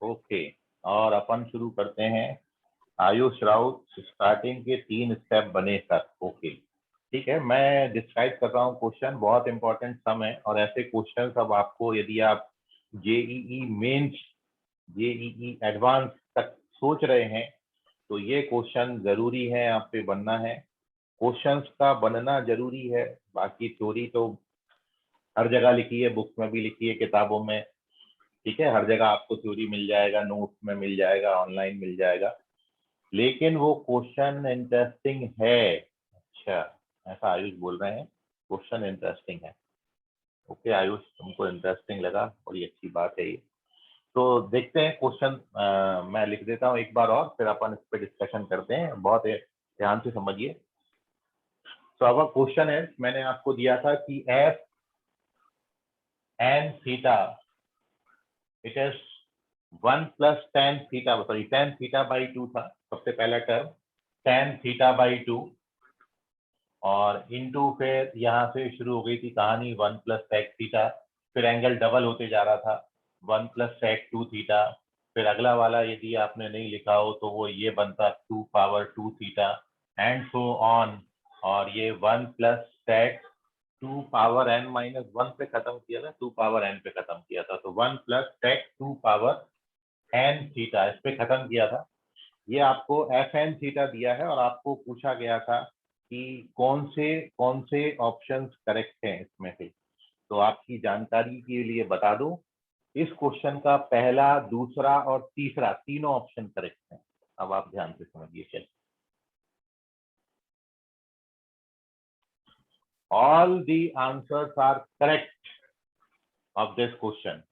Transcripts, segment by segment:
Okay, और अपन शुरू करते हैं। आयुष राउत, स्टार्टिंग के 3 स्टेप बने सर। ओके, ठीक है, मैं डिस्क्राइब कर रहा हूँ क्वेश्चन, बहुत इंपॉर्टेंट सम है। और ऐसे क्वेश्चन अब आपको, यदि आप जेईई मेंस, जेईई एडवांस तक सोच रहे हैं तो ये क्वेश्चन जरूरी है, आप पे बनना है। क्वेश्चंस का बनना जरूरी है, बाकी थ्योरी तो हर जगह लिखी है, बुक्स में भी लिखी है, किताबों में, ठीक है, हर जगह आपको थ्योरी मिल जाएगा, नोट्स में मिल जाएगा, ऑनलाइन मिल जाएगा, लेकिन वो क्वेश्चन इंटरेस्टिंग है। अच्छा, ऐसा आयुष बोल रहे हैं, क्वेश्चन इंटरेस्टिंग है। ओके आयुष, तुमको इंटरेस्टिंग लगा, बड़ी अच्छी बात है ये। तो देखते हैं क्वेश्चन, मैं लिख देता हूँ एक बार और, फिर अपन इस पर डिस्कशन करते हैं। बहुत ध्यान से समझिए। तो अब क्वेश्चन है, मैंने आपको दिया था कि F N theta, it is 1 plus tan theta, sorry tan theta by 2 था सबसे पहला टर्म, टेन थीटा बाई 2, और इनटू फिर यहाँ से शुरू हो गई थी कहानी 1 प्लस सेक थीटा, फिर एंगल डबल होते जा रहा था 1 प्लस सेक 2 थीटा, फिर अगला वाला यदि आपने नहीं लिखा हो तो वो ये बनता 2 power 2 theta, and so on. और ये 1 plus sec 2 power n minus 1 पे खत्म किया था, 2 पावर n पे खत्म किया था, तो 1 plus sec 2 power n theta इस पे खत्म किया था। ये आपको एफ एन थीटा दिया है और आपको पूछा गया था कि कौन से ऑप्शंस करेक्ट हैं इसमें से। तो आपकी जानकारी के लिए बता दूं, इस क्वेश्चन का पहला, दूसरा और तीसरा तीनों ऑप्शन करेक्ट हैं। अब आप ध्यान से समझिए। चलिए, all the answers are correct of this question.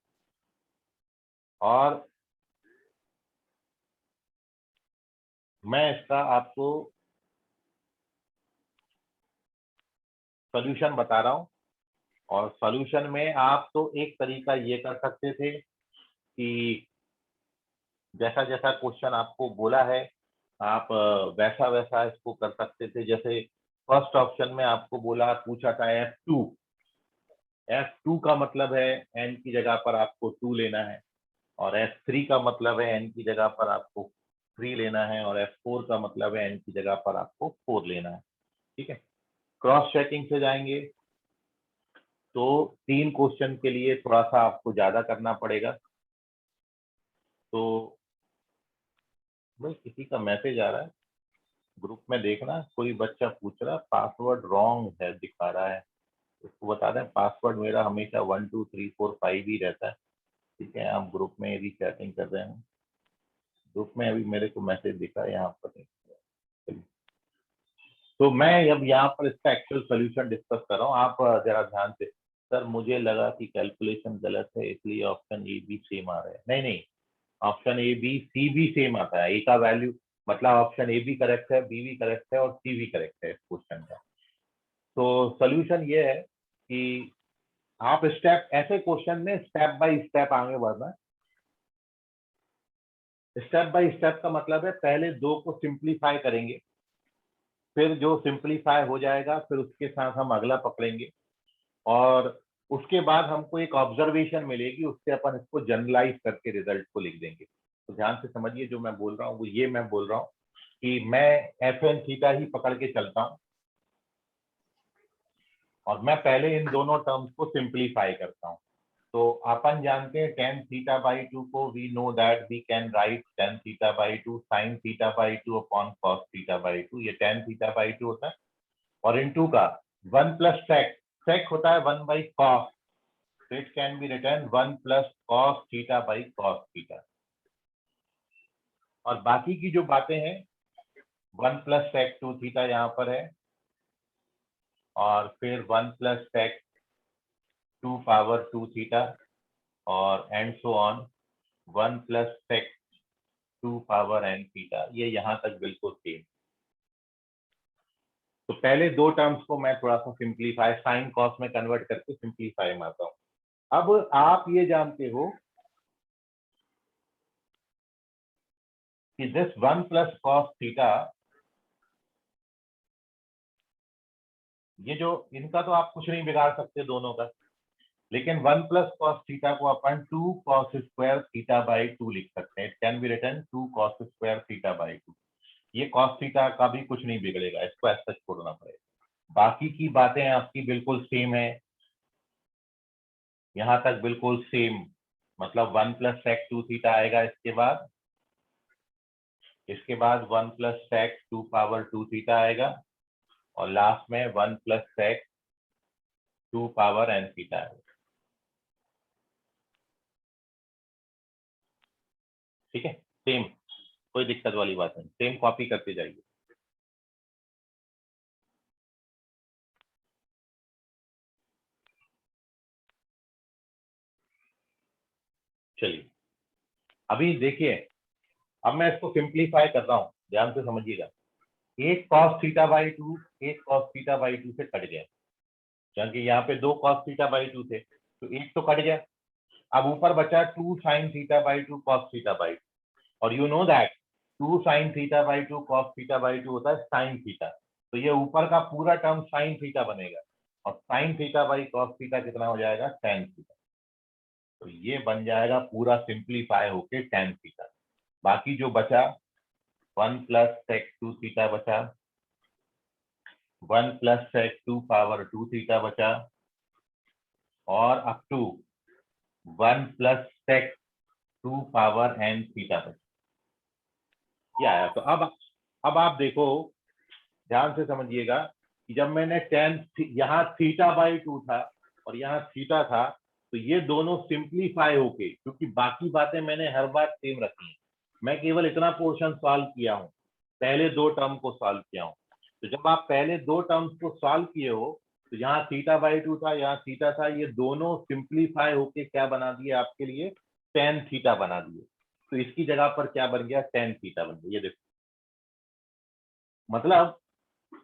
और मैं इसका आपको सॉल्यूशन बता रहा हूं, और सॉल्यूशन में आप तो एक तरीका ये कर सकते थे कि जैसा जैसा क्वेश्चन आपको बोला है आप वैसा वैसा इसको कर सकते थे। जैसे फर्स्ट ऑप्शन में आपको बोला, पूछा था F2, F2 का मतलब है n की जगह पर आपको 2 लेना है, और F3 का मतलब है n की जगह पर आपको 3 लेना है, और F4 का मतलब है n की जगह पर आपको 4 लेना है। ठीक है, क्रॉस चेकिंग से जाएंगे तो 3 क्वेश्चन के लिए थोड़ा सा आपको ज्यादा करना पड़ेगा। तो भाई किसी का मैसेज आ रहा है ग्रुप में, देखना, कोई बच्चा पूछ रहा है, पासवर्ड रॉन्ग है दिखा रहा है, उसको बता दें पासवर्ड मेरा हमेशा 1 2 3 4 5 ही रहता है। ठीक है, आप ग्रुप में यदि चैटिंग कर रहे हैं, ग्रुप में अभी मेरे को मैसेज दिखा है यहाँ पर नहीं। तो मैं अब यहाँ पर इसका एक्चुअल सोल्यूशन डिस्कस कर रहा हूँ, आप जरा ध्यान से। सर मुझे लगा कि कैलकुलेशन गलत है इसलिए ऑप्शन ए बी सेम आ रहा है। नहीं नहीं, ऑप्शन ए बी सी भी सेम आता है, ए का वैल्यू, मतलब ऑप्शन ए भी करेक्ट है, बी भी करेक्ट है और सी भी करेक्ट है इस क्वेश्चन का। तो सोल्यूशन ये है कि आप स्टेप, ऐसे क्वेश्चन में स्टेप बाय स्टेप आगे बढ़ना है। स्टेप बाय स्टेप का मतलब है पहले 2 को सिंप्लीफाई करेंगे, फिर जो सिंप्लीफाई हो जाएगा फिर उसके साथ हम अगला पकड़ेंगे, और उसके बाद हमको एक ऑब्जर्वेशन मिलेगी, उससे अपन इसको जनरलाइज करके रिजल्ट को लिख देंगे। तो ध्यान से समझिए, जो मैं बोल रहा हूँ वो ये मैं बोल रहा हूँ कि मैं एफ एन थीटा ही पकड़ के चलता हूँ, और मैं पहले इन दोनों टर्म्स को सिंप्लीफाई करता हूँ। तो अपन जानते हैं टेन थीटा बाई 2 को we know that we can write tan theta by 2 sine theta by 2 upon cos theta by 2, ये टेन थीटा बाई 2 होता है। और इन टू का 1 प्लस सेक, सेक होता है 1 by cos, so it can be written 1 plus cos theta by cos theta। और बाकी की जो बातें हैं 1 प्लस sec 2 थीटा यहाँ पर है, और फिर 1 प्लस sec 2 पावर 2 थीटा, और and so on 1 plus sec 2 power n theta, ये यहाँ तक बिल्कुल सेम। तो पहले 2 टर्म्स को मैं थोड़ा सा सिंप्लीफाई, साइन कॉस में कन्वर्ट करके सिंप्लीफाई मारता हूँ। अब आप ये जानते हो कि दिस 1 प्लस कॉस थीटा, ये जो इनका तो आप कुछ नहीं बिगाड़ सकते दोनों का, लेकिन 1 प्लस कॉस थीटा को अपन 2 कॉस स्क्वायर थीटा बाई 2 लिख सकते हैं। It can be written 2 cos square theta by 2। ये कॉस थीटा का भी कुछ नहीं बिगड़ेगा, इसको ऐसा छोड़ना पड़ेगा। बाकी की बातें आपकी बिल्कुल सेम है, यहां तक बिल्कुल सेम। मतलब 1 प्लस सेक 2 थीटा आएगा, इसके बाद 1 प्लस सेक 2 पावर 2 थीटा आएगा, और लास्ट में 1 plus sec 2 power n theta आएगा। ठीक है, सेम, कोई दिक्कत वाली बात नहीं, सेम कॉपी करते जाइए। चलिए अभी देखिए, अब मैं इसको सिंप्लीफाई कर रहा हूं, ध्यान से समझिएगा। एक कॉस थीटा बाई 2 एक कॉस थीटा बाई 2 से कट गया, क्योंकि यहाँ पे 2 कॉस थीटा बाई 2 थे, तो एक तो कट गया। अब ऊपर बचा 2 sine theta by 2 cos theta by 2, और you know that 2 sine theta by 2 cos theta by 2 होता है साइन थीटा। तो ये ऊपर का पूरा टर्म साइन थीटा बनेगा, और sign theta by cos theta कितना हो जाएगा, टेन थीटा। तो ये बन जाएगा पूरा सिंप्लीफाई होके टेन थीटा। बाकी जो बचा 1 प्लस सेक 2 थीटा बचा, 1 प्लस सेक 2 पावर 2 थीटा बचा, और up to 1 plus sec 2 power n theta बचा। क्या आया? तो अब आप देखो, ध्यान से समझिएगा कि जब मैंने टेन, यहाँ थीटा बाई 2 था और यहाँ थीटा था, तो ये दोनों सिंप्लीफाई होके, क्योंकि बाकी बातें मैंने हर बार सेम रखी हैं, मैं केवल इतना पोर्शन सॉल्व किया हूँ, पहले दो टर्म को सॉल्व किया हूँ। तो जब आप पहले दो टर्म्स को सॉल्व किए हो, तो यहाँ थीटा बाई 2 था, यहाँ थीटा था, ये दोनों सिंप्लीफाई होके क्या बना दिए आपके लिए, टेन थीटा बना दिए। तो इसकी जगह पर क्या बन गया, टेन थीटा बन गया। ये देखो, मतलब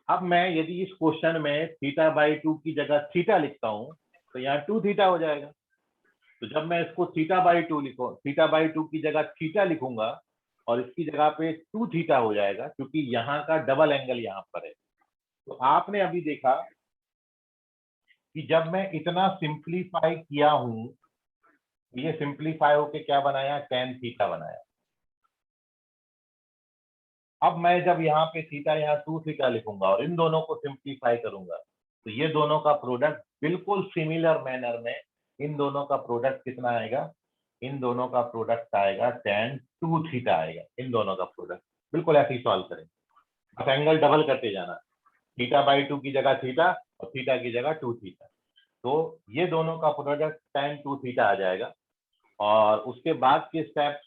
अब मैं यदि इस क्वेश्चन में थीटा बाई 2 की जगह थीटा लिखता हूं, तो यहाँ 2 थीटा हो जाएगा। तो जब मैं इसको थीटा बाई 2 लिखूं, थीटा बाई 2 की जगह थीटा लिखूंगा, और इसकी जगह पे 2 थीटा हो जाएगा, क्योंकि यहाँ का डबल एंगल यहाँ पर है। तो आपने अभी देखा कि जब मैं इतना सिंप्लीफाई किया हूं, ये सिंप्लीफाई होके क्या बनाया, टेन थीटा बनाया। अब मैं जब यहाँ पे थीटा, यहाँ 2 थीटा लिखूंगा और इन दोनों को सिंप्लीफाई करूंगा, तो ये दोनों का प्रोडक्ट बिल्कुल सिमिलर मैनर में, इन दोनों का प्रोडक्ट कितना आएगा, इन दोनों का प्रोडक्ट आएगा टेन टू थीटा आएगा। इन दोनों का प्रोडक्ट बिल्कुल ऐसे ही सॉल्व करेंगे, बस एंगल डबल करते जाना, थीटा बाई 2 की जगह थीटा और थीटा की जगह 2 थीटा। तो ये दोनों का प्रोडक्ट टेन टू थीटा आ जाएगा। और उसके बाद के स्टेप,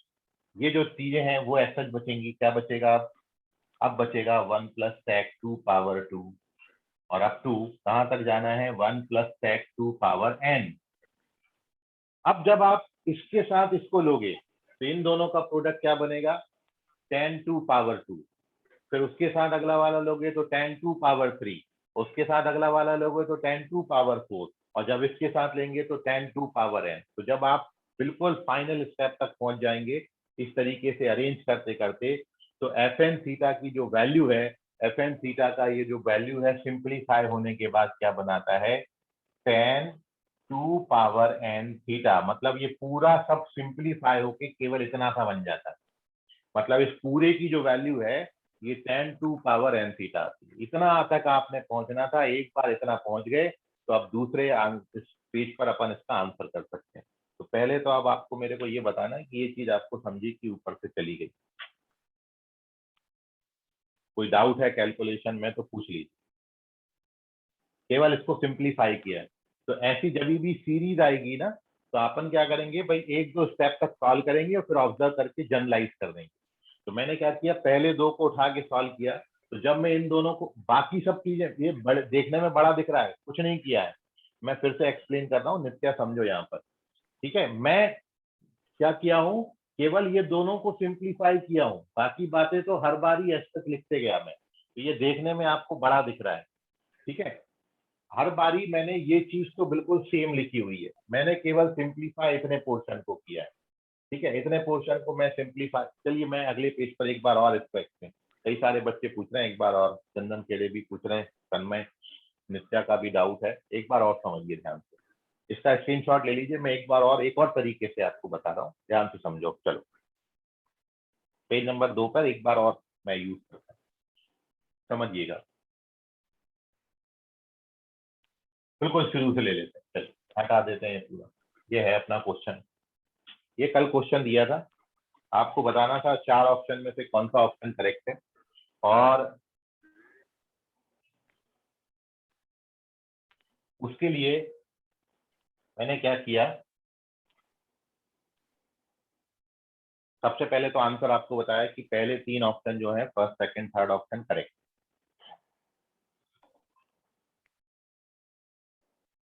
ये जो चीजें हैं वो ऐसा बचेंगी। क्या बचेगा? अब बचेगा 1 प्लस सेक 2 पावर 2, और अब टू कहां तक जाना है, 1 प्लस सेक 2 पावर एन। अब जब आप इसके साथ इसको लोगे, तो इन दोनों का प्रोडक्ट क्या बनेगा, टेन टू पावर 2। फिर उसके साथ अगला वाला लोगे तो टेन टू पावर 3, उसके साथ अगला वाला लोगे तो टेन टू पावर 4, और जब इसके साथ लेंगे तो टेन टू पावर एन। तो जब आप बिल्कुल फाइनल स्टेप तक पहुंच जाएंगे इस तरीके से अरेंज करते करते, तो एफ एन थीटा की जो वैल्यू है, एफ एन थीटा का ये जो वैल्यू है, सिंप्लीफाई होने के बाद क्या बनाता है, tan two power n theta. मतलब ये पूरा सब सिंप्लीफाई होके केवल इतना सा बन जाता है। मतलब इस पूरे की जो वैल्यू है, ये tan two power n theta. इतना तक आपने पहुंचना था, एक बार इतना पहुंच गए तो अब दूसरे इस पेज पर अपन इसका आंसर कर सकते हैं। तो पहले तो अब आपको मेरे को ये बताना है कि ये चीज आपको समझी कि ऊपर से चली गई। कोई डाउट है कैलकुलेशन में तो पूछ लीजिए, केवल इसको सिंप्लीफाई किया है। तो ऐसी जब भी सीरीज आएगी ना, तो अपन क्या करेंगे भाई, एक दो स्टेप तक सॉल्व करेंगे और फिर ऑब्जर्व करके जनरलाइज कर देंगे। तो मैंने क्या किया, पहले दो को उठा के सॉल्व किया। तो जब मैं इन दोनों को, बाकी सब चीजें ये बड़े देखने में बड़ा दिख रहा है, कुछ नहीं किया है। मैं फिर से एक्सप्लेन कर रहा हूँ, नित्या समझो यहाँ पर। ठीक है, मैं क्या किया हूँ, केवल ये दोनों को सिंप्लीफाई किया हूँ, बाकी बातें तो हर बार ही ऐसे तक लिखते गया मैं। तो ये देखने में आपको बड़ा दिख रहा है। ठीक है, हर बारी मैंने ये चीज तो बिल्कुल सेम लिखी हुई है, मैंने केवल सिंप्लीफाई इतने पोर्शन को किया है। ठीक है, इतने पोर्शन को मैं सिंप्लीफाई, चलिए मैं अगले पेज पर एक बार और इसको एक्सप्लेन, कई सारे बच्चे पूछ रहे हैं एक बार और, चंदन केड़े भी पूछ रहे हैं, तन्मय, नित्या का भी डाउट है, एक बार और समझिए ध्यान से। इसका स्क्रीनशॉट ले लीजिए। मैं एक बार और एक और तरीके से आपको बता रहा हूँ, ध्यान से समझो। चलो पेज नंबर 2 पर एक बार और मैं यूज करता हूँ, समझिएगा। बिल्कुल शुरू से ले लेते हैं, चलो हटा देते हैं पूरा। ये है अपना क्वेश्चन। ये कल क्वेश्चन दिया था, आपको बताना था 4 ऑप्शन में से कौन सा ऑप्शन करेक्ट है। और उसके लिए मैंने क्या किया, सबसे पहले तो आंसर आपको बताया कि पहले 3 ऑप्शन जो है first second third option correct.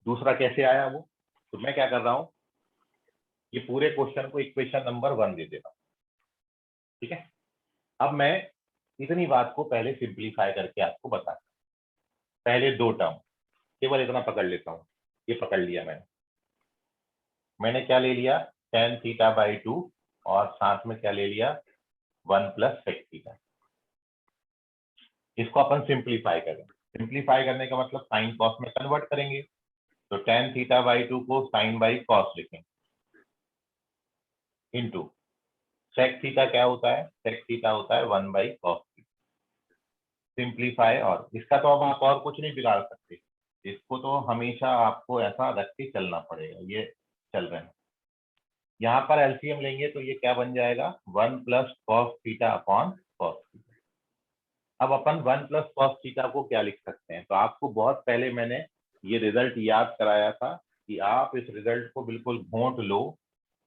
दूसरा कैसे आया वो, तो मैं क्या कर रहा हूँ, ये पूरे क्वेश्चन को इक्वेशन नंबर 1 दे देता हूँ। ठीक है, अब मैं इतनी बात को पहले सिंप्लीफाई करके आपको बता, पहले 2 टर्म केवल इतना पकड़ लेता हूँ। ये पकड़ लिया मैंने क्या ले लिया, tan थीटा बाई 2 और साथ में क्या ले लिया 1 प्लस sec थीटा। इसको अपन सिंप्लीफाई करें, सिंप्लीफाई करने का मतलब साइन कॉस में कन्वर्ट करेंगे। तो tan थीटा बाई 2 को साइन बाई कॉस लिखेंगे, इनटू sec थीटा क्या होता है, sec थीटा होता है 1 बाई कॉस। सिंप्लीफाई, और इसका तो अब आप और कुछ नहीं बिगाड़ सकते, इसको तो हमेशा आपको ऐसा रख के चलना पड़ेगा। ये चल रहे हैं, यहाँ पर एलसीएम लेंगे तो ये क्या बन जाएगा 1 plus cos theta upon cos theta. अब अपन 1 प्लस कॉस थीटा को क्या लिख सकते हैं, तो आपको बहुत पहले मैंने ये रिजल्ट याद कराया था कि आप इस रिजल्ट को बिल्कुल घोंट लो।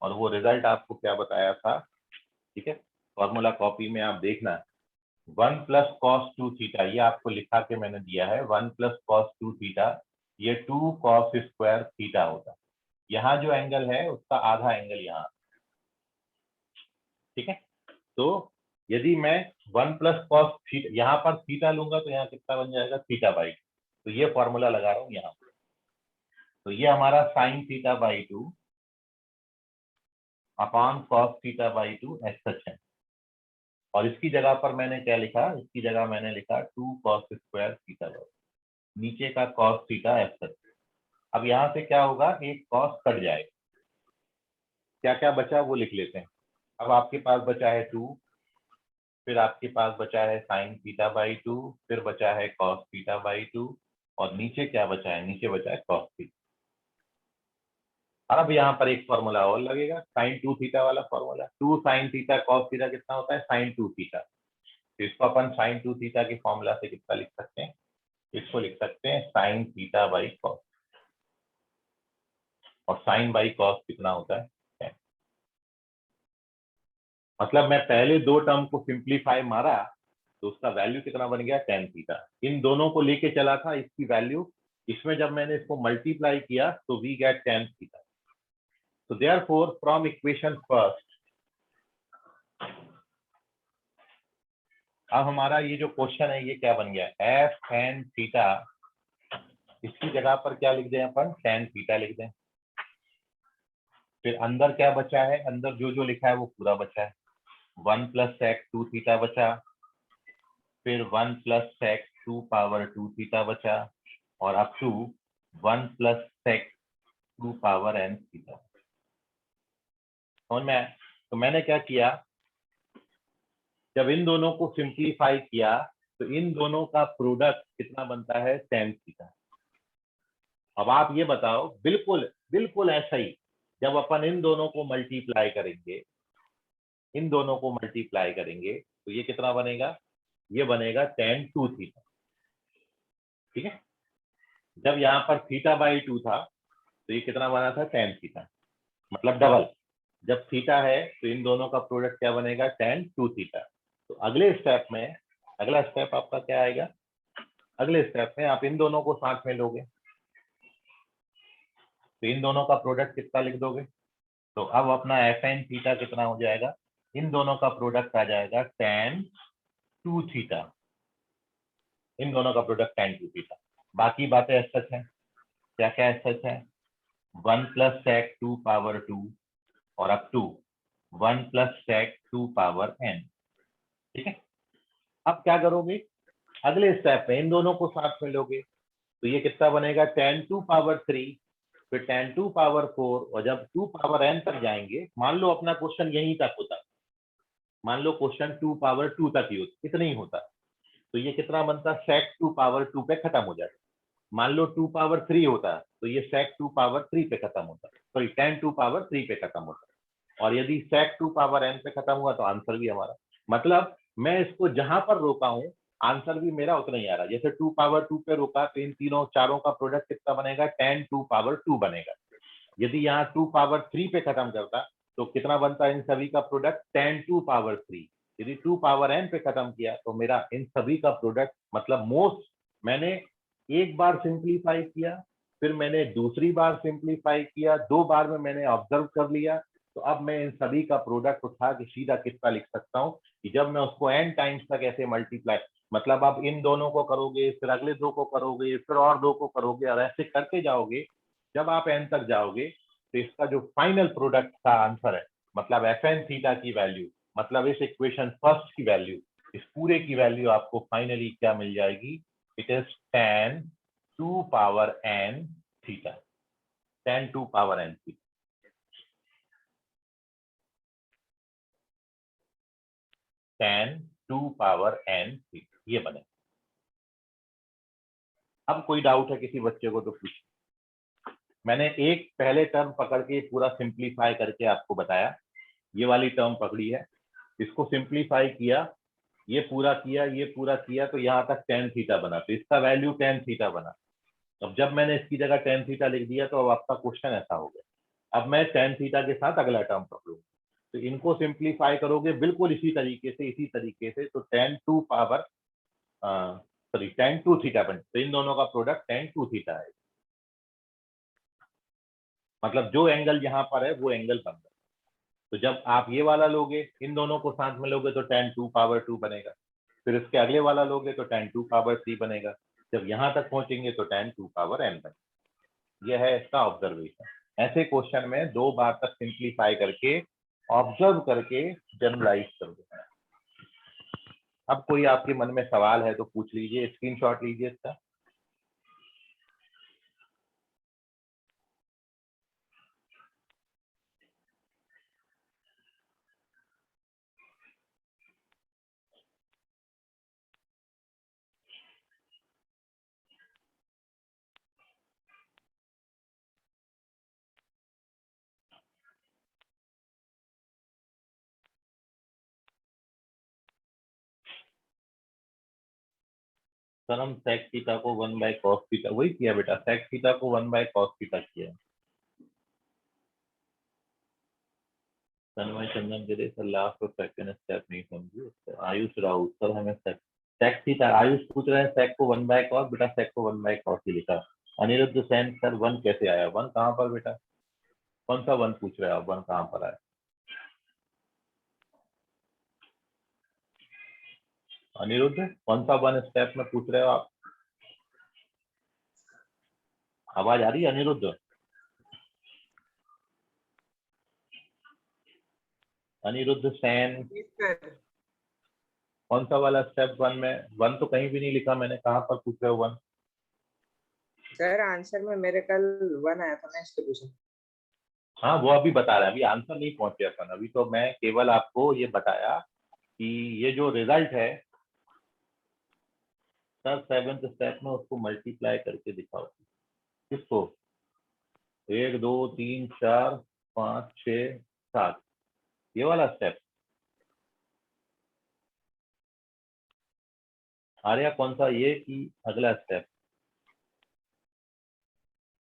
और वो रिजल्ट आपको क्या बताया था, ठीक है, फॉर्मूला कॉपी में आप देखना। 1 प्लस कॉस 2 थीटा, ये आपको लिखा के मैंने दिया है, 1 प्लस कॉस 2 थीटा, ये 2 कॉस स्क्वायर थीटा होता है। यहाँ जो एंगल है उसका आधा एंगल यहाँ, ठीक है। तो यदि मैं 1 प्लस कॉस थीटा यहाँ पर थीटा लूंगा तो यहाँ कितना बन जाएगा थीटा बाई, तो ये फॉर्मूला लगा रहा हूँ यहाँ। तो ये हमारा sine theta by 2 upon cos theta by 2 एच सच है। और इसकी जगह पर मैंने क्या लिखा, इसकी जगह मैंने लिखा 2 कॉस स्क्वायर थीटा बाई, नीचे का कॉस थीटा एच सच। अब यहाँ से क्या होगा, एक कॉस कट जाएगा, क्या क्या बचा वो लिख लेते हैं। अब आपके पास बचा है 2, फिर आपके पास बचा है साइन थीटा बाई 2, फिर बचा है कॉस थीटा बाई 2, और नीचे क्या बचा है, नीचे बचा है कॉस थीटा। और अब यहाँ पर एक फॉर्मूला और लगेगा, साइन 2 थीटा वाला formula, 2 sine theta cos theta कितना होता है साइन 2 थीटा। तो इसको अपन साइन 2 थीटा के फॉर्मूला से कितना लिख सकते हैं, इसको लिख सकते हैं साइन थीटा बाई कॉस, और साइन बाई कॉस कितना होता है 10। मतलब मैं पहले 2 टर्म को सिंप्लीफाई मारा तो उसका वैल्यू कितना बन गया tan थीटा। इन दोनों को लेके चला था, इसकी वैल्यू, इसमें जब मैंने इसको मल्टीप्लाई किया तो वी गेट tan थीटा। तो देयरफॉर फ्रॉम इक्वेशन फर्स्ट, अब हमारा ये जो क्वेश्चन है ये क्या बन गया, एफ tan थीटा, इसकी जगह पर क्या लिख दें अपन tan थीटा लिख दें। फिर अंदर क्या बचा है, अंदर जो जो लिखा है वो पूरा बचा है, 1 प्लस sec 2 थीटा बचा, फिर 1 प्लस sec 2 पावर 2 थीटा बचा, और up to 1 plus sec 2 power n theta. समझ में आया? तो मैंने क्या किया, जब इन दोनों को सिंप्लीफाई किया तो इन दोनों का प्रोडक्ट कितना बनता है tan थीटा। अब आप ये बताओ, बिल्कुल बिल्कुल ऐसा ही, जब अपन इन दोनों को मल्टीप्लाई करेंगे, इन दोनों को मल्टीप्लाई करेंगे तो ये कितना बनेगा, ये बनेगा tan 2 थीटा। ठीक है, जब यहाँ पर थीटा बाई 2 था तो ये कितना बना था tan थीटा, मतलब डबल। जब थीटा है तो इन दोनों का प्रोडक्ट क्या बनेगा tan 2 थीटा। तो अगले स्टेप में, अगला स्टेप आपका क्या आएगा, अगले स्टेप में आप इन दोनों को साथ में लोगे तो इन दोनों का प्रोडक्ट कितना लिख दोगे। तो अब अपना एफ एन थीटा कितना हो जाएगा, इन दोनों का प्रोडक्ट आ जाएगा tan 2 थीटा, इन दोनों का प्रोडक्ट tan 2 थीटा। बाकी बातें एज सच है, क्या क्या एज सच है, 1 प्लस sec 2 पावर 2 और up to 1 plus sec 2 power n। ठीक है, अब क्या करोगे, अगले स्टेप में इन दोनों को साथ में लोगे तो ये कितना बनेगा tan 2 पावर 3 फिर tan 2 पावर 4, और जब 2 पावर n तक जाएंगे, मान लो अपना क्वेश्चन यहीं तक होता, मान लो क्वेश्चन 2 पावर 2 तक ही होता, इतना ही होता, तो ये कितना बनता, sec 2 पावर 2 पे खत्म हो जाता। मान लो 2 पावर 3 होता तो ये sec 2 पावर 3 पे खत्म होता, सॉरी tan 2 पावर 3 पे खत्म होता। और यदि sec 2 पावर n पे खत्म हुआ तो आंसर भी हमारा, मतलब मैं इसको जहां पर रोका हूं आंसर भी मेरा उतना ही आ रहा है। जैसे 2 पावर 2 पे रोका तो इन तीनों चारों का प्रोडक्ट कितना बनेगा, tan 2 पावर 2 बनेगा। यदि यहाँ 2 पावर 3 पे खत्म करता तो कितना बनता इन सभी का प्रोडक्ट, tan 2 पावर 3। यदि 2 पावर n पे खत्म किया तो मेरा इन सभी का प्रोडक्ट, मतलब मोस्ट, मैंने एक बार सिंप्लीफाई किया, फिर मैंने दूसरी बार सिंप्लीफाई किया, 2 बार में मैंने ऑब्जर्व कर लिया, तो अब मैं इन सभी का प्रोडक्ट उठा के सीधा कितना लिख सकता हूँ कि जब मैं उसको n टाइम्स तक ऐसे मल्टीप्लाई, मतलब आप इन दोनों को करोगे, फिर अगले दो को करोगे, फिर और दो को करोगे, और ऐसे करते जाओगे, जब आप n तक जाओगे तो इसका जो फाइनल प्रोडक्ट का आंसर है, मतलब एफ एन थीटा की वैल्यू, मतलब इस इक्वेशन फर्स्ट की वैल्यू, इस पूरे की वैल्यू आपको फाइनली क्या मिल जाएगी, it is tan 2 power n theta, tan 2 power n theta, tan 2 power n theta, ये बने। अब कोई डाउट है किसी बच्चे को तो पूछ। मैंने एक पहले टर्म पकड़ के पूरा सिंप्लीफाई करके आपको बताया, ये वाली टर्म पकड़ी है, इसको सिंप्लीफाई किया, ये पूरा किया, ये पूरा किया, तो यहाँ तक tan थीटा बना, तो इसका वैल्यू tan थीटा बना। अब जब मैंने इसकी जगह tan थीटा लिख दिया तो अब आपका क्वेश्चन ऐसा हो गया, अब मैं tan थीटा के साथ अगला टर्म पकड़ूंगा, तो इनको सिंप्लीफाई करोगे बिल्कुल इसी तरीके से, तो tan 2 power, sorry tan 2 theta बन, तो इन दोनों का प्रोडक्ट tan 2 थीटा है, मतलब जो एंगल यहाँ पर है वो एंगल बन गया। तो जब आप ये वाला लोगे, इन दोनों को साथ में लोगे तो tan 2 पावर 2 बनेगा, फिर इसके अगले वाला लोगे तो tan 2 पावर 3 बनेगा, जब यहाँ तक पहुंचेंगे तो tan 2 पावर n बनेगा। यह है इसका ऑब्जर्वेशन। ऐसे क्वेश्चन में 2 बार तक सिंप्लीफाई करके, ऑब्जर्व करके जनरलाइज कर देना। अब कोई आपके मन में सवाल है तो पूछ लीजिए, स्क्रीनशॉट लीजिए इसका। सर हम sec थीटा को 1 बाय cos थीटा, वही किया बेटा, sec थीटा को 1 बाय cos थीटा किया। तन्मय चंदन दे रहे सर, लास्ट और सेकंड स्टेप नहीं समझी। आयुष राउत सर, हमें sec थीटा, आयुष पूछ रहे हैं sec को 1 बाय cos, बेटा sec को 1 बाय cos ही लिखा। अनिरुद्ध सेन सर 1 कैसे आया, 1 कहाँ पर बेटा, कौन सा 1 पूछ रहे हो आप, 1 कहाँ पर आया? अनिरुद्ध कौन सा 1 स्टेप में पूछ रहे हो आप, आवाज आ रही है अनिरुद्ध? अनिरुद्ध सेन कौन सा वाला स्टेप 1 में, 1 तो कहीं भी नहीं लिखा मैंने, कहाँ पर पूछ रहे हो 1? सर आंसर में मेरे कल 1 आया था, नेक्स्ट क्वेश्चन। हाँ वो अभी बता रहा है, अभी आंसर नहीं पहुंचे अपन, अभी तो मैं केवल आपको ये बताया कि ये जो रिजल्ट है सर 7th स्टेप में उसको मल्टीप्लाई करके दिखाओ। किसको? 1 2 3 4 5 6 7, ये वाला स्टेप। आर्या कौन सा, ये कि अगला स्टेप?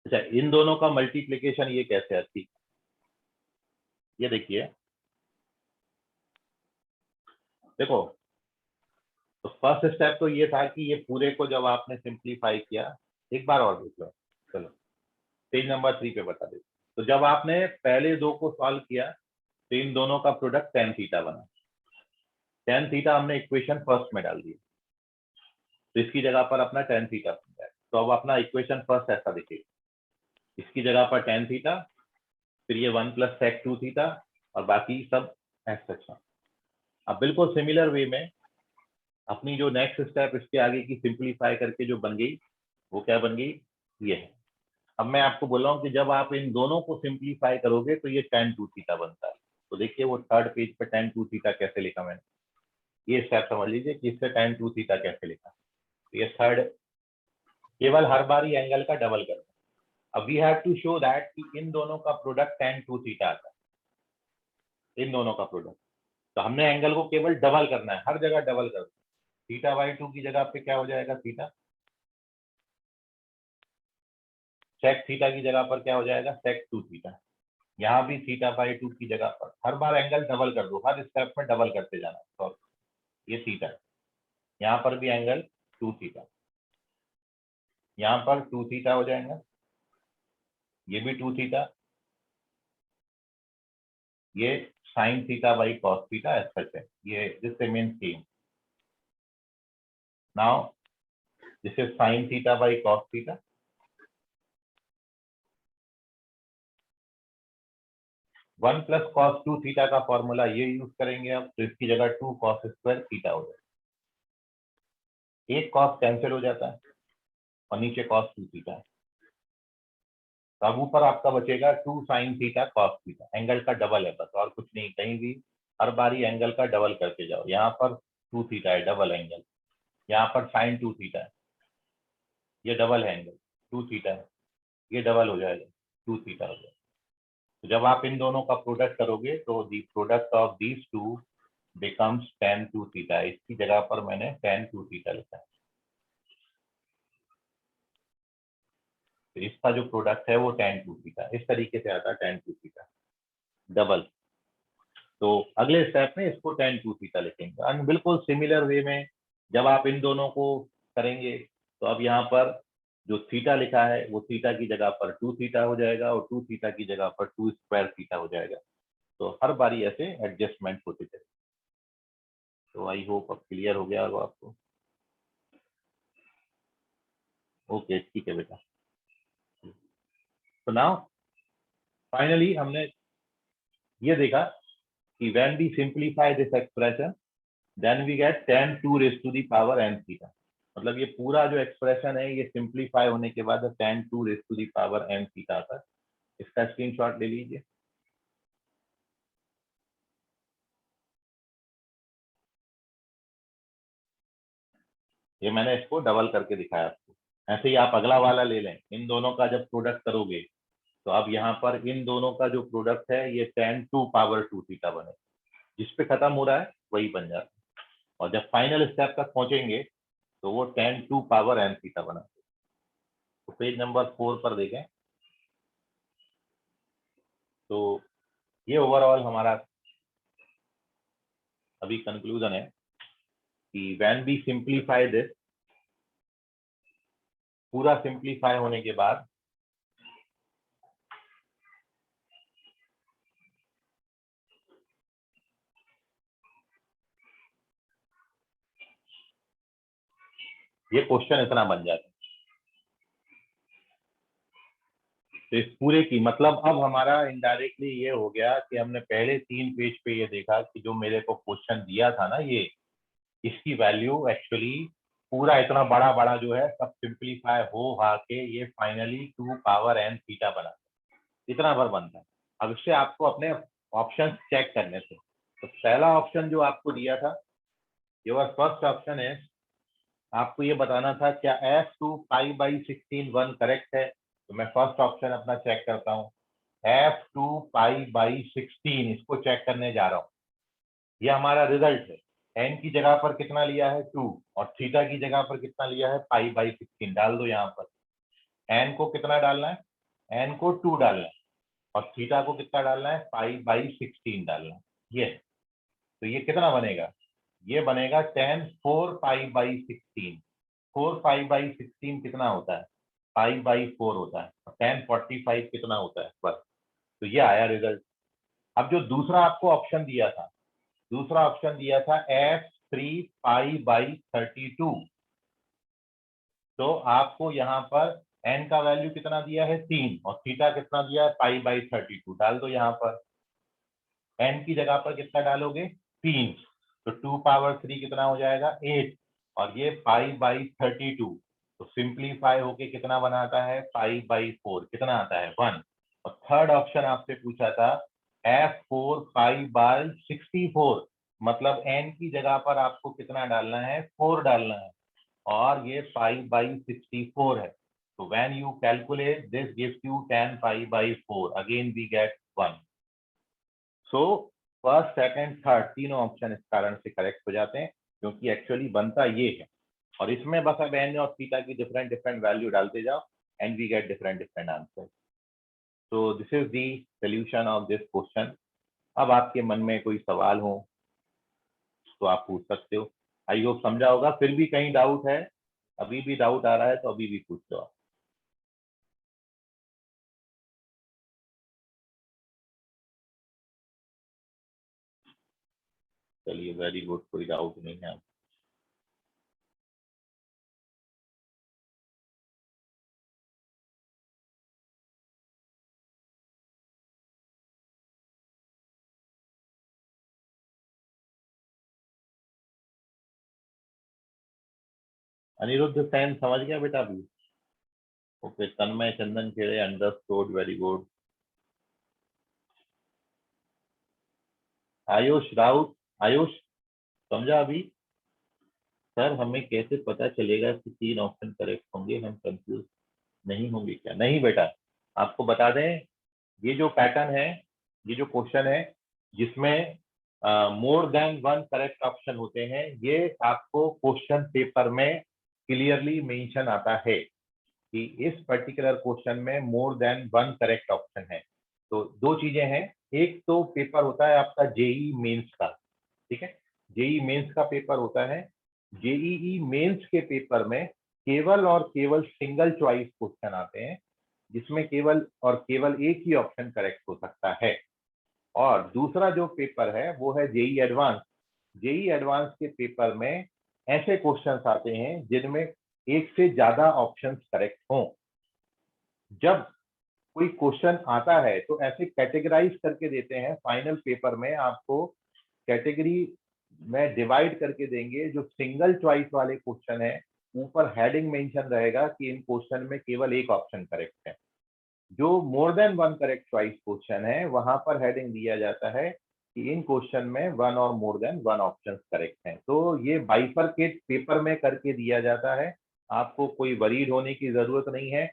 अच्छा इन दोनों का मल्टीप्लीकेशन ये कैसे है, ठीक, ये देखिए, देखो, तो फर्स्ट स्टेप तो ये था कि ये पूरे को जब आपने सिंप्लीफाई किया, एक बार और देख लो, चलो पेज नंबर 3 पे बता दे। तो जब आपने पहले दो को सॉल्व किया तो इन दोनों का प्रोडक्ट tan थीटा बना, tan थीटा हमने इक्वेशन फर्स्ट में डाल दिया, तो इसकी जगह पर अपना tan थीटा बन जाए। तो अब अपना इक्वेशन फर्स्ट ऐसा दिखेगा, इसकी जगह पर tan थीटा, फिर ये 1 प्लस sec 2 थीटा, और बाकी सब ऐसा। अब बिल्कुल सिमिलर वे में अपनी जो नेक्स्ट स्टेप इसके आगे की सिंप्लीफाई करके जो बन गई, वो क्या बन गई, ये है। अब मैं आपको बोल रहा हूँ कि जब आप इन दोनों को सिंप्लीफाई करोगे तो ये tan 2 थीटा बनता है। तो देखिए वो थर्ड पेज पे tan 2 थीटा कैसे लिखा मैंने, ये स्टेप समझ लीजिए कि इससे tan 2 थीटा कैसे लिखा। तो ये थर्ड, केवल हर बार ही एंगल का डबल करना। अब we have to show that कि इन दोनों का प्रोडक्ट tan 2 थीटा आता है, इन दोनों का प्रोडक्ट। तो हमने एंगल को केवल डबल करना है, हर जगह डबल कर दो। थीटा बाई 2 की जगह पे क्या हो जाएगा, थीटा sec थीटा की जगह पर क्या हो जाएगा, sec 2 थीटा। यहाँ भी थीटा बाई 2 की जगह पर हर बार एंगल डबल कर दो, हर स्टेप में डबल करते जाना। तो ये थीटा, यहाँ पर भी एंगल 2 थीटा, यहाँ पर 2 थीटा हो जाएगा, ये भी 2 थीटा, ये sin theta by cos theta ऐसा है, ये this remains same. Now this is sin theta by cos theta. One plus cos 2 theta का फॉर्मूला ये यूज करेंगे अब, तो इसकी जगह 2 cos स्क्वायर थीटा हो जाएगा। एक cos कैंसिल हो जाता है और नीचे cos 2 थीटा है। तो अब ऊपर आपका बचेगा 2 sin theta cos theta. Angle का डबल है बस, और कुछ नहीं, कहीं भी हर बारी एंगल का डबल करते जाओ। यहाँ पर 2 थीटा है, डबल एंगल। यहाँ पर sin 2 थीटा है, ये डबल है एंगल, 2 थीटा है, ये डबल हो जाएगा, 2 थीटा हो जाएगा। तो जब आप इन दोनों का प्रोडक्ट करोगे तो the product of these two becomes tan 2 theta. इसकी जगह पर मैंने tan 2 थीटा लिखा है। तो इसका जो प्रोडक्ट है वो tan 2 थीटा, इस तरीके से आता है tan 2 थीटा डबल। तो अगले स्टेप में इसको tan 2 थीटा लिखेंगे। और बिल्कुल सिमिलर वे में जब आप इन दोनों को करेंगे तो अब यहाँ पर जो थीटा लिखा है वो थीटा की जगह पर 2 थीटा हो जाएगा, और 2 थीटा की जगह पर 2 स्क्वायर थीटा हो जाएगा। तो हर बारी ऐसे एडजस्टमेंट होते थे। तो आई होप अब क्लियर हो गया होगा आपको। ओके ठीक है बेटा। तो नाउ फाइनली हमने ये देखा कि when we simplify this expression then we get tan 2 raise to the power n theta. मतलब ये पूरा जो एक्सप्रेशन है ये सिंप्लीफाई होने के बाद tan 2 raise to the power n theta आता है। इसका स्क्रीनशॉट ले लीजिए। ये मैंने इसको डबल करके दिखाया आपको। ऐसे ही आप अगला वाला ले लें, इन दोनों का जब प्रोडक्ट करोगे तो अब यहाँ पर इन दोनों का जो प्रोडक्ट है ये tan 2 पावर 2 थीटा बने, जिस पे खत्म हो रहा है वही बन जाता है। और जब फाइनल स्टेप तक पहुंचेंगे तो वो tan 2 पावर n थीटा बना। तो पेज नंबर 4 पर देखें। तो ये ओवरऑल हमारा अभी कंक्लूजन है कि व्हेन वी सिंप्लीफाई दिस, पूरा सिंप्लीफाई होने के बाद ये क्वेश्चन इतना बन जाता है। तो इस पूरे की मतलब अब हमारा इनडायरेक्टली ये हो गया कि हमने पहले 3 पेज पे ये देखा कि जो मेरे को क्वेश्चन दिया था ना, ये इसकी वैल्यू एक्चुअली पूरा इतना बड़ा बड़ा जो है सब सिंप्लीफाई हो के ये फाइनली 2 पावर n थीटा बना, इतना भर बनता है। अब इससे आपको अपने ऑप्शन चेक करने थे। तो पहला ऑप्शन जो आपको दिया था, योर फर्स्ट ऑप्शन है, आपको ये बताना था क्या f2 पाई बाई 16 1 करेक्ट है। तो मैं फर्स्ट ऑप्शन अपना चेक करता हूँ, f2 पाई बाई 16, इसको चेक करने जा रहा हूँ। ये हमारा रिजल्ट है। n की जगह पर कितना लिया है 2, और थीटा की जगह पर कितना लिया है पाई बाई 16। डाल दो यहाँ पर, n को कितना डालना है, n को 2 डालना है, और थीटा को कितना डालना है पाई बाई 16 डालना है। ये तो ये कितना बनेगा, ये बनेगा tan 4 pi by 16। 4 pi by 16 कितना होता है, पाई बाई 4 होता है। tan 45 कितना होता है बस। तो ये आया रिजल्ट। अब जो दूसरा आपको ऑप्शन दिया था, दूसरा ऑप्शन दिया था f3 पाई बाई 32। तो आपको यहाँ पर n का वैल्यू कितना दिया है 3, और थीटा कितना दिया है पाई बाई 32। डाल दो यहाँ पर, n की जगह पर कितना डालोगे 3, तो 2 पावर 3 कितना हो जाएगा 8, और ये पाई बाई 32। तो तो सिंप्लीफाई होके कितना बनाता है 5/4, कितना आता है 1। और थर्ड ऑप्शन आपसे पूछा था F4 5/64, मतलब n की जगह पर आपको कितना डालना है 4 डालना है, और ये 5/64 है। तो when you calculate this gives you tan 5/4, again we get 1। So first second third तीनों ऑप्शन इस कारण से करेक्ट हो जाते हैं, क्योंकि एक्चुअली बनता ये है। और इसमें बस अब एन और थीटा की डिफरेंट डिफरेंट वैल्यू डालते जाओ and we get different different answer. So this is the solution of this question. अब आपके मन में कोई सवाल हो तो आप पूछ सकते हो। आई होप समझा होगा। फिर भी कहीं डाउट है, अभी भी डाउट आ रहा है तो अभी भी पूछ लो आप। चलिए वेरी गुड, कोई डाउट नहीं है। अनिरुद्ध सेन समझ गया बेटा अभी? Okay, Tanmay Chandan Khede understood, very good. Ayush Raut, Ayush समझा अभी? सर हमें कैसे पता चलेगा कि 3 ऑप्शन करेक्ट होंगे, हम कंफ्यूज नहीं होंगे क्या? नहीं बेटा, आपको बता दें, ये जो पैटर्न है, ये जो क्वेश्चन है जिसमें मोर देन 1 करेक्ट ऑप्शन होते हैं, ये आपको क्वेश्चन पेपर में क्लियरली मेंशन आता है कि इस पर्टिकुलर क्वेश्चन में मोर देन 1 करेक्ट ऑप्शन है। तो दो चीजें हैं, एक तो पेपर होता है आपका जेई मेंस का, ठीक है, जेई मेंस का पेपर होता है। जेईई मेंस के पेपर में केवल और केवल सिंगल चॉइस क्वेश्चन आते हैं, जिसमें केवल और केवल एक ही ऑप्शन करेक्ट हो सकता है। और दूसरा जो पेपर है वो है जेई एडवांस। जेई एडवांस के पेपर में ऐसे क्वेश्चंस आते हैं जिनमें एक से ज्यादा ऑप्शंस करेक्ट हों। जब कोई क्वेश्चन आता है तो ऐसे कैटेगराइज करके देते हैं, फाइनल पेपर में आपको कैटेगरी में डिवाइड करके देंगे। जो सिंगल चॉइस वाले क्वेश्चन है, ऊपर हेडिंग मेंशन रहेगा कि इन क्वेश्चन में केवल एक ऑप्शन करेक्ट है। जो more than 1 correct choice question है, वहां पर हेडिंग दिया जाता है कि इन क्वेश्चन में 1 और मोर देन 1 ऑप्शन करेक्ट हैं। तो ये बाइफरकेट पेपर में करके दिया जाता है, आपको कोई वरीड होने की जरूरत नहीं है।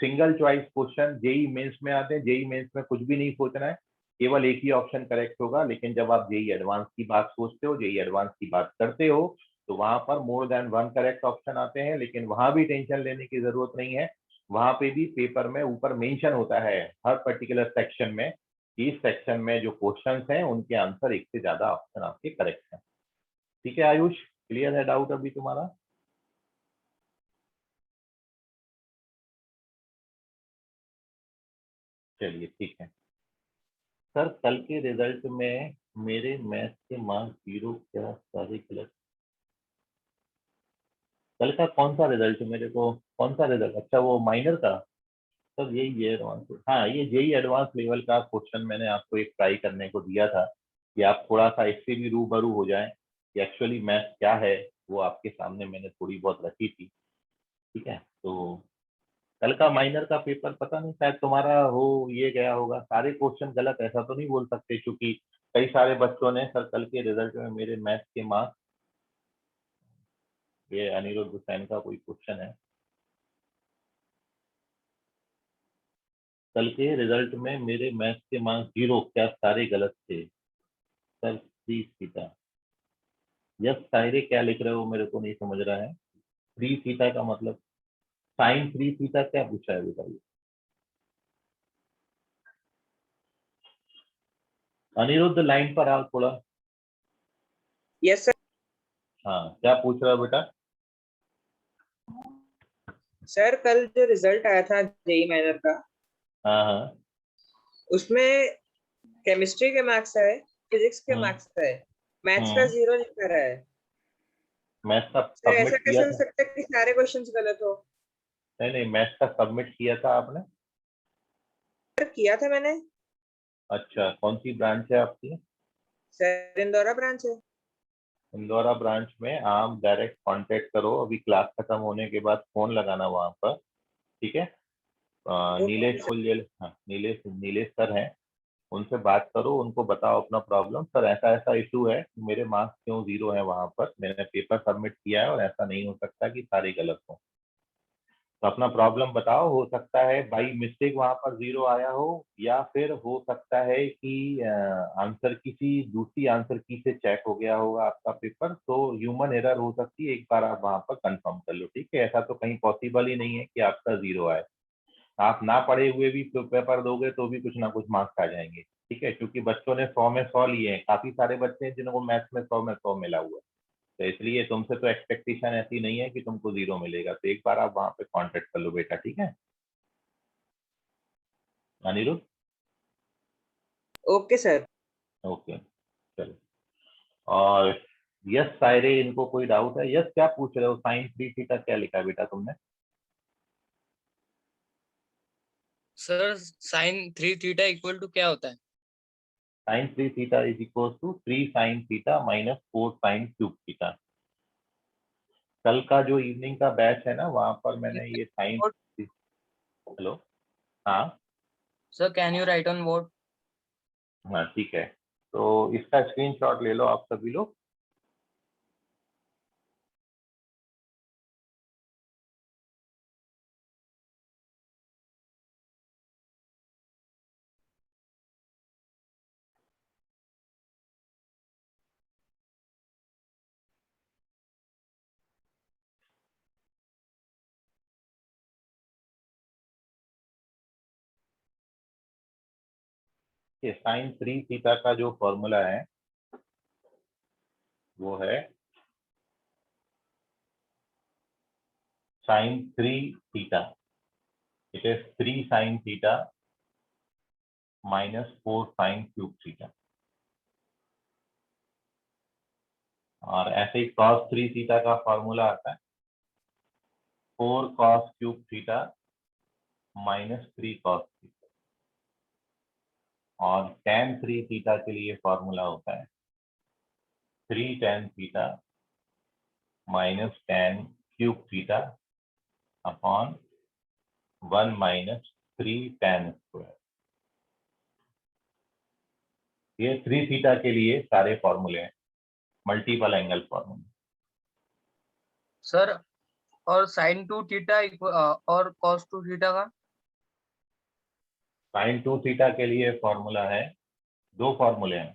Single choice question JEE Mains में आते हैं, जेई मेंस में कुछ भी नहीं सोचना है, केवल एक ही ऑप्शन करेक्ट होगा। लेकिन जब आप जेई एडवांस की बात सोचते हो, जेई एडवांस की बात करते हो, तो वहां पर मोर देन 1 करेक्ट ऑप्शन आते हैं। लेकिन वहां भी टेंशन लेने की जरूरत नहीं है, वहां पे भी पेपर में ऊपर मेंशन होता है हर पर्टिकुलर सेक्शन में कि इस सेक्शन में जो क्वेश्चंस हैं उनके आंसर एक से ज्यादा ऑप्शन आपके करेक्ट हैं। ठीक है आयुष, क्लियर है डाउट अभी तुम्हारा? चलिए ठीक है। सर कल के रिजल्ट में मेरे मैथ के मार्क्स 0 क्या सारे गलत? कल का कौन सा रिजल्ट मेरे को, कौन सा रिजल्ट? अच्छा वो माइनर का। सर यही है एडवांस, हाँ ये जेई एडवांस लेवल का क्वेश्चन मैंने आपको एक ट्राई करने को दिया था कि आप थोड़ा सा इससे भी रूबरू हो जाएं कि एक्चुअली मैथ क्या है। वो आपके सामने मैंने थोड़ी बहुत रखी थी, ठीक है। तो कल का माइनर का पेपर पता नहीं शायद तुम्हारा हो ये गया होगा, सारे क्वेश्चन गलत ऐसा तो नहीं बोल सकते, क्योंकि कई सारे बच्चों ने सर कल के रिजल्ट में मेरे मैथ के मार्क्स, ये अनिरुद्ध हुसैन का कोई क्वेश्चन है, कल के रिजल्ट में मेरे मैथ के मार्क्स 0 क्या सारे गलत थे सर, प्लीज थीटा। यस सायरे क्या लिख रहे हो मेरे को नहीं समझ रहा है। 3 थीटा का मतलब साइन 3 थीटा क्या पूछा है बताइए? अनिरुद्ध लाइन पर आओ थोड़ा। Yes sir. हाँ क्या पूछ रहा है बेटा? सर कल जो रिजल्ट आया था जेई माइनर का, हाँ हाँ। उसमें केमिस्ट्री के मार्क्स है, फिजिक्स के हम्म मार्क्स है, मैथ्स का हम्म 0 लिखा रहा है। मैथ्स का सर ऐसा सबमिट किया कैसे हो था? सकता है कि सारे क्वेश्चंस गलत हो? नहीं नहीं, मैथ्स का सबमिट किया था आपने? सर किया था मैंने। अच्छा, कौन सी ब्रांच है आपकी? सर इंदौरा ब्रांच है। इंदौरा ब्रांच में आप डायरेक्ट कांटेक्ट करो, अभी क्लास खत्म होने के बाद फोन लगाना वहां पर, ठीक है। नीलेश फुलजेल, हाँ नीलेश नीलेश सर हैं, उनसे बात करो, उनको बताओ अपना प्रॉब्लम, सर ऐसा ऐसा इशू है, मेरे मार्क्स क्यों 0 है वहां पर, मैंने पेपर सबमिट किया है और ऐसा नहीं हो सकता कि सारे गलत हो। तो अपना प्रॉब्लम बताओ, हो सकता है बाई मिस्टेक वहां पर 0 आया हो, या फिर हो सकता है कि आंसर किसी दूसरी आंसर की से चेक हो गया होगा आपका पेपर, तो ह्यूमन एरर हो सकती है, एक बार आप वहां पर कंफर्म कर लो, ठीक है। ऐसा तो कहीं पॉसिबल ही नहीं है कि आपका 0 आए, आप ना पढ़े हुए भी पेपर दोगे तो भी कुछ ना कुछ मार्क्स आ जाएंगे, ठीक है, क्योंकि बच्चों ने 100 में 100 लिए हैं, काफी सारे बच्चे हैं जिनको मैथ्स में 100 में 100 मिला हुआ है, तो इसलिए तुमसे तो एक्सपेक्टेशन ऐसी नहीं है कि तुमको 0 मिलेगा, तो एक बार आप वहां पे कांटेक्ट कर लो बेटा, ठीक है अनिरुद्ध। Okay sir. ओके चलो। और यस सायरे, इनको कोई डाउट है? यस क्या पूछ रहे हो, साइन 3 थीटा क्या लिखा है बेटा तुमने? Sir sine 3 theta equal to क्या होता है? Sine 3 theta is equal to 3 sine theta minus 4 sine cube theta. कल का जो इवनिंग का बैच है ना, वहां पर मैंने ये साइन, हेलो, हाँ sir can you right on board? हाँ ठीक है, तो इसका स्क्रीनशॉट ले लो आप सभी लोग। ये साइन 3 थीटा का जो फॉर्मूला है वो है sine 3 theta, it is 3 sine theta minus 4 sine cube theta. और ऐसे ही cos 3 थीटा का फॉर्मूला आता है 4 cos cube theta minus 3 cos theta. और tan 3 थीटा के लिए फॉर्मूला होता है 3 tan theta minus tan cube theta upon 1 minus 3 tan square. ये 3 थीटा के लिए सारे फॉर्मूले हैं, मल्टीपल एंगल फॉर्मूले। सर और साइन 2 थीटा और कॉस 2 थीटा का? साइन 2 थीटा के लिए फॉर्मूला है, दो फॉर्मूले हैं,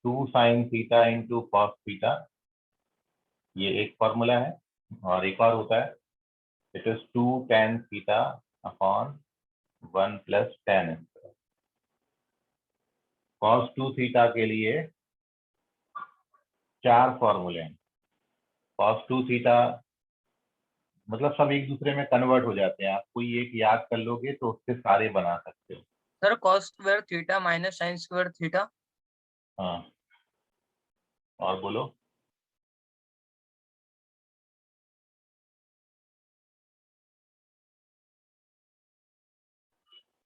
2 sine theta into cos theta, ये एक फॉर्मूला है। और एक और होता है it is 2 tan theta upon 1 plus tan square. Cos 2 theta के लिए 4 फॉर्मूले हैं। कॉस 2 थीटा मतलब सब एक दूसरे में कन्वर्ट हो जाते हैं, आप कोई एक याद कर लोगे तो उससे सारे बना सकते हो। Sir cos square theta minus sine square theta. हाँ और बोलो।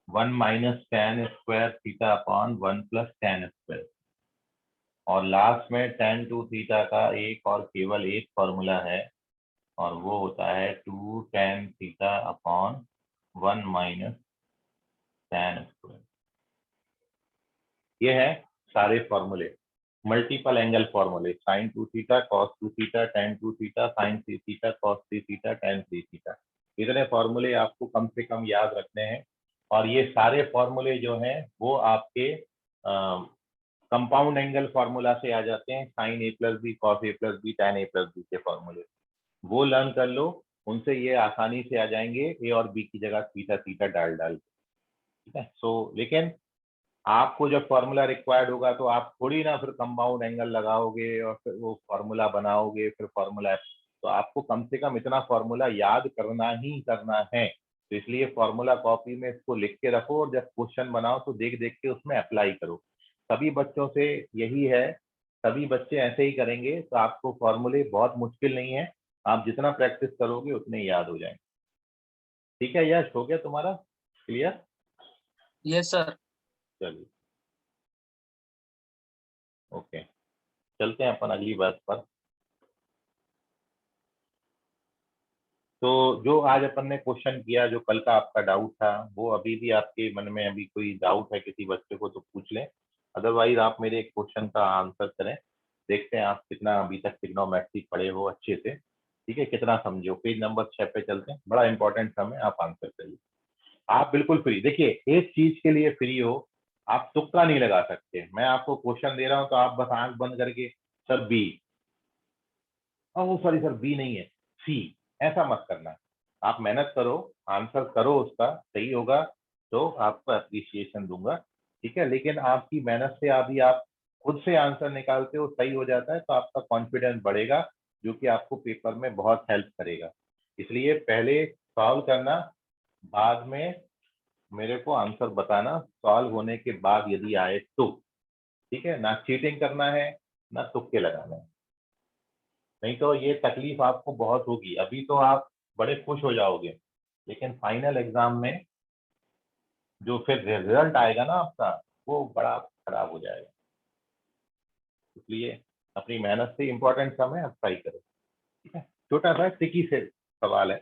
1 minus tan square theta upon 1 plus tan square. और लास्ट में tan 2 थीटा का एक और केवल एक फॉर्मूला है, और वो होता है 2 tan theta upon 1 minus tan square. ये है सारे फॉर्मूले, मल्टीपल एंगल फॉर्मूले, sine 2 theta cos 2 theta tan 2 theta sine 3 theta cos 3 theta tan 3 theta. इतने फॉर्मूले आपको कम से कम याद रखने हैं। और ये सारे फॉर्मूले जो हैं वो आपके कंपाउंड एंगल फार्मूला से आ जाते हैं, sign A plus B cos A plus B tan A plus B के फॉर्मूले, वो लर्न कर लो, उनसे ये आसानी से आ जाएंगे, ए और बी की जगह थीटा थीटा डाल डाल के, ठीक है। सो लेकिन आपको जब फॉर्मूला रिक्वायर्ड होगा तो आप थोड़ी ना फिर कंपाउंड एंगल लगाओगे और फिर वो फॉर्मूला बनाओगे, फिर फॉर्मूला, तो आपको कम से कम इतना फॉर्मूला याद करना ही करना है। तो इसलिए फॉर्मूला कॉपी में इसको लिख के रखो, और जब क्वेश्चन बनाओ तो देख देख के उसमें अप्लाई करो। सभी बच्चों से यही है, सभी बच्चे ऐसे ही करेंगे तो आपको फॉर्मूले बहुत मुश्किल नहीं है, आप जितना प्रैक्टिस करोगे उतने याद हो जाएंगे। ठीक है यश, हो गया तुम्हारा क्लियर? Yes sir. चलिए। ओके, चलते हैं अपन अगली बात पर। तो जो आज अपन ने क्वेश्चन किया, जो कल का आपका डाउट था, वो अभी भी आपके मन में अभी कोई डाउट है किसी बच्चे को तो पूछ लें, अदरवाइज आप मेरे क्वेश्चन का आंसर करें। देखते हैं आप कितना अभी तक ट्रिग्नोमेट्री पढ़े हो अच्छे से, ठीक है, कितना समझे हो। पेज नंबर 6 पे चलते हैं, बड़ा इंपॉर्टेंट सम है, आप आंसर करिए। आप बिल्कुल फ्री, देखिए एक चीज के लिए फ्री हो, आप तुक्का नहीं लगा सकते। मैं आपको क्वेश्चन दे रहा हूं तो आप बस आंख बंद करके सर बी, ओ सॉरी सर बी नहीं है सी, ऐसा मत करना। आप मेहनत करो, आंसर करो, उसका सही होगा तो आपको अप्रिसिएशन दूंगा, ठीक है। लेकिन आपकी मेहनत से अभी आप खुद से आंसर निकालते हो, सही हो जाता है तो आपका कॉन्फिडेंस बढ़ेगा, जो कि आपको पेपर में बहुत हेल्प करेगा। इसलिए पहले सॉल्व करना, बाद में मेरे को आंसर बताना, सॉल्व होने के बाद यदि आए तो, ठीक है। ना चीटिंग करना है, ना तुक्के लगाना है, नहीं तो ये तकलीफ आपको बहुत होगी। अभी तो आप बड़े खुश हो जाओगे, लेकिन फाइनल एग्जाम में जो फिर रिजल्ट आएगा ना आपका, वो बड़ा खराब हो जाएगा। इसलिए अपनी मेहनत से, इंपॉर्टेंट सम है, आप ट्राई करो, ठीक है। छोटा सा ट्रिकी से सवाल है,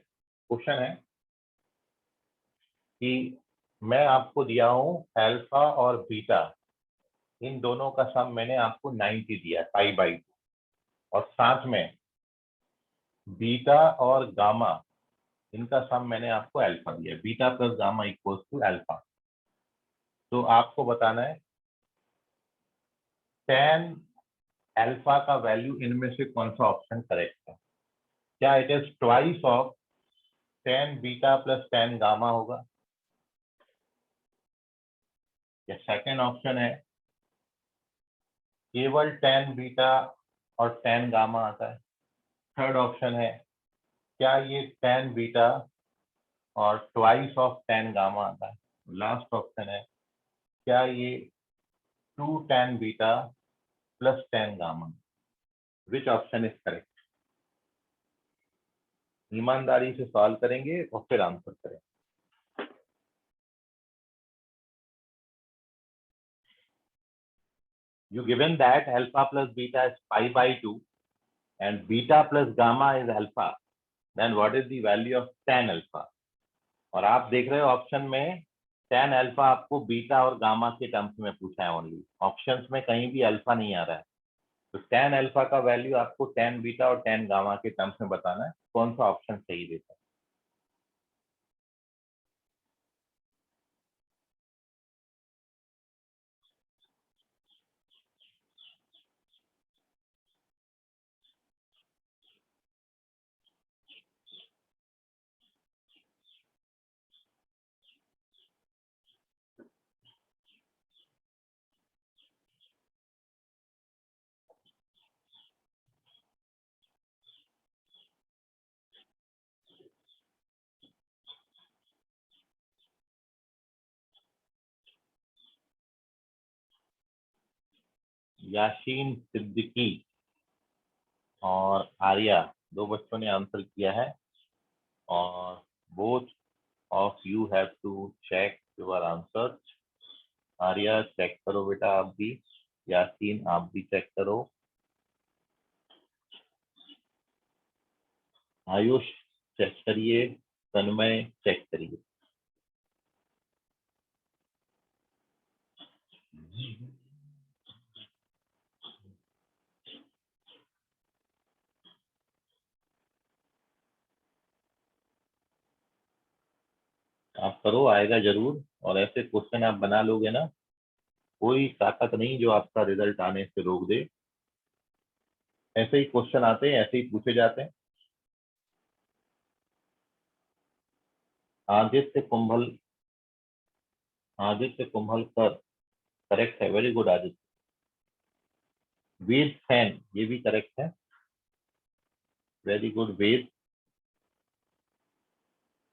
क्वेश्चन है कि मैं आपको दिया हूं अल्फा और बीटा, इन दोनों का सम मैंने आपको 90 दिया है, पाई/2, और साथ में बीटा और गामा, इनका सम मैंने आपको अल्फा दिया है, beta plus gamma equals to alpha. तो आपको बताना है tan अल्फा का वैल्यू इनमें से कौन सा ऑप्शन करेक्ट है। क्या it is twice of tan beta plus tan gamma होगा, या सेकेंड ऑप्शन है केवल tan बीटा और tan गामा आता है। थर्ड ऑप्शन है क्या ये tan बीटा और ट्वाइस ऑफ tan गामा आता है। लास्ट ऑप्शन है क्या ये 2 tan beta plus tan gamma. Which option is correct? ईमानदारी से सॉल्व करेंगे और फिर आंसर करें। You given that alpha plus beta is pi/2 and beta plus gamma is alpha, then what is the value of tan alpha? और आप देख रहे हो ऑप्शन में tan अल्फा आपको बीटा और गामा के टर्म्स में पूछा है ओनली, ऑप्शंस में कहीं भी अल्फा नहीं आ रहा है। तो tan अल्फा का वैल्यू आपको tan बीटा और tan गामा के टर्म्स में बताना है, कौन सा ऑप्शन सही देता है। याशीन सिद्दीकी और आर्या, दो बच्चों ने आंसर किया है, और both of you have to check your answer. Arya check करो बेटा, आप भी, यासीन आप भी चेक करो, आयुष चेक करिए, तन्मय चेक करिए। आप करो, आएगा जरूर, और ऐसे क्वेश्चन आप बना लोगे ना, कोई ताकत नहीं जो आपका रिजल्ट आने से रोक दे। ऐसे ही क्वेश्चन आते हैं, ऐसे ही पूछे जाते हैं। आदित्य कुंभल, आदित्य कुंभलकर करेक्ट है, वेरी गुड आदित्य। वेद फैन, ये भी करेक्ट है, वेरी गुड वेद।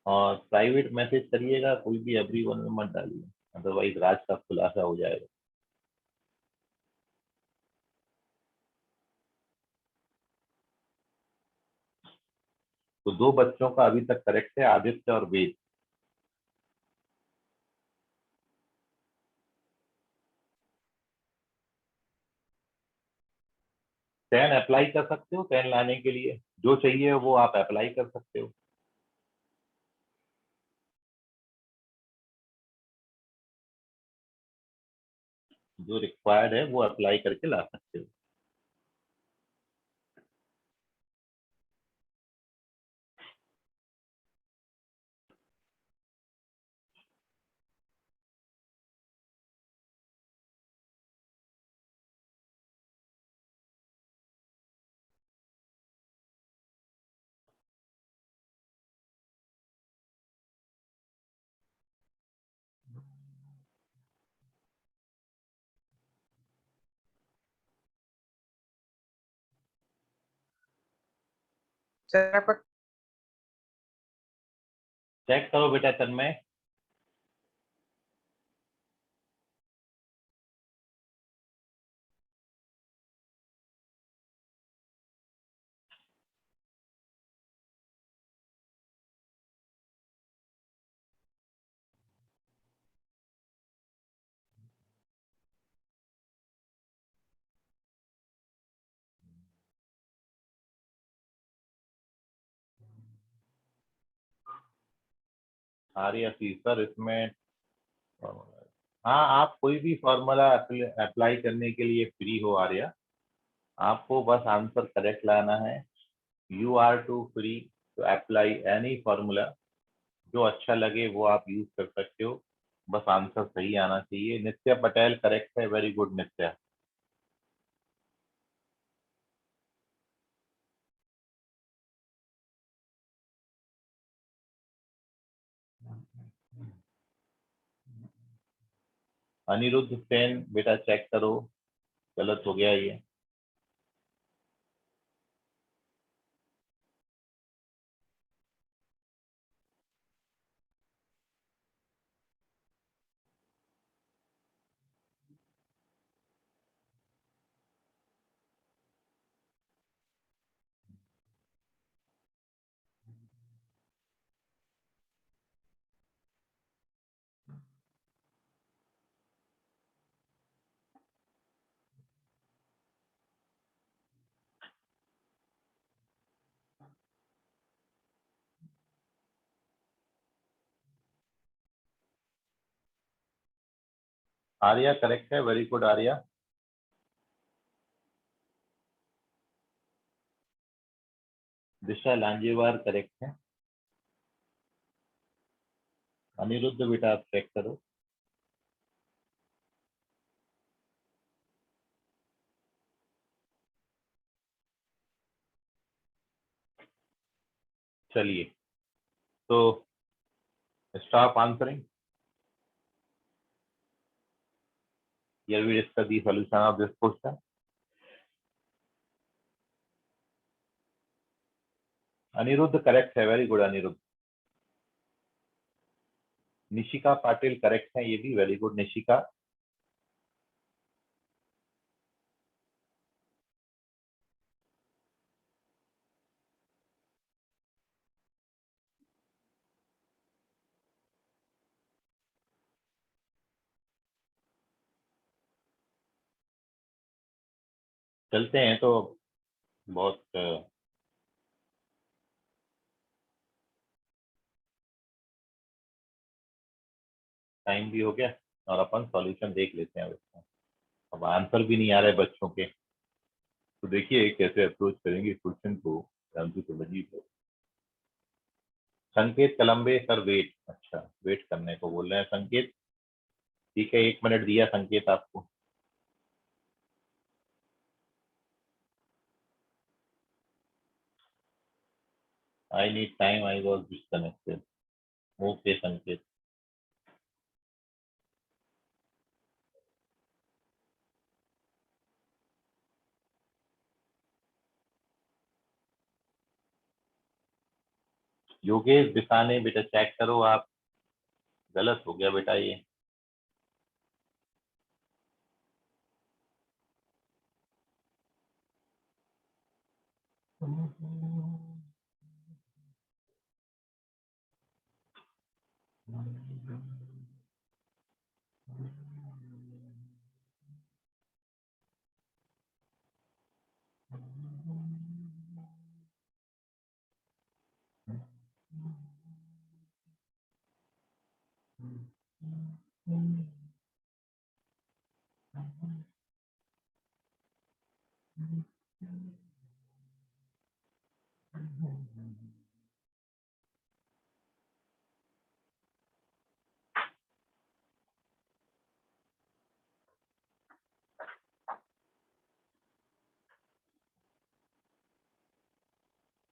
और प्राइवेट मैसेज करिएगा, कोई भी एवरीवन में मत डालिए, अदरवाइज राज का खुलासा हो जाएगा। तो दो बच्चों का अभी तक करेक्ट है, आदित्य और वेद। 10 अप्लाई कर सकते हो, 10 लाने के लिए जो चाहिए वो आप अप्लाई कर सकते हो। जो रिक्वायर्ड है वो अप्लाई करके ला सकते हो। सर आपका चेक करो बेटा तन्मय। आर्या सी सर इसमें हाँ, आप कोई भी फॉर्मूला अप्लाई करने के लिए फ्री हो आर्या। आपको बस आंसर करेक्ट लाना है। You are to free to apply any formula. जो अच्छा लगे वो आप यूज कर सकते हो। बस आंसर सही आना चाहिए। नित्या पटेल करेक्ट है, वेरी गुड नित्या। अनिरुद्ध सेन बेटा चेक करो, गलत हो गया ये। आर्या करेक्ट है, very good Arya. Disha Lanjewar correct है। अनिरुद्ध बेटा आप चेक करो। चलिए, तो stop answering. Here we discuss the solution of this question. Aniruddh correct है, very good Aniruddh. Nishika Patil correct है, ये भी वेरी गुड निशिका। चलते हैं तो बहुत टाइम भी हो गया और अपन सॉल्यूशन देख लेते हैं उसका। अब आंसर भी नहीं आ रहे बच्चों के, तो देखिए कैसे अप्रोच करेंगे क्वेश्चन को, ध्यान से समझिए। तो संकेत कलम्बे सर वेट, अच्छा वेट करने को बोल रहे हैं संकेत। ठीक है, 1 मिनट दिया संकेत आपको। I need time, I was disconnected. Okay संकेत। योगेश बिसाने बेटा चेक करो आप, गलत हो गया बेटा ये।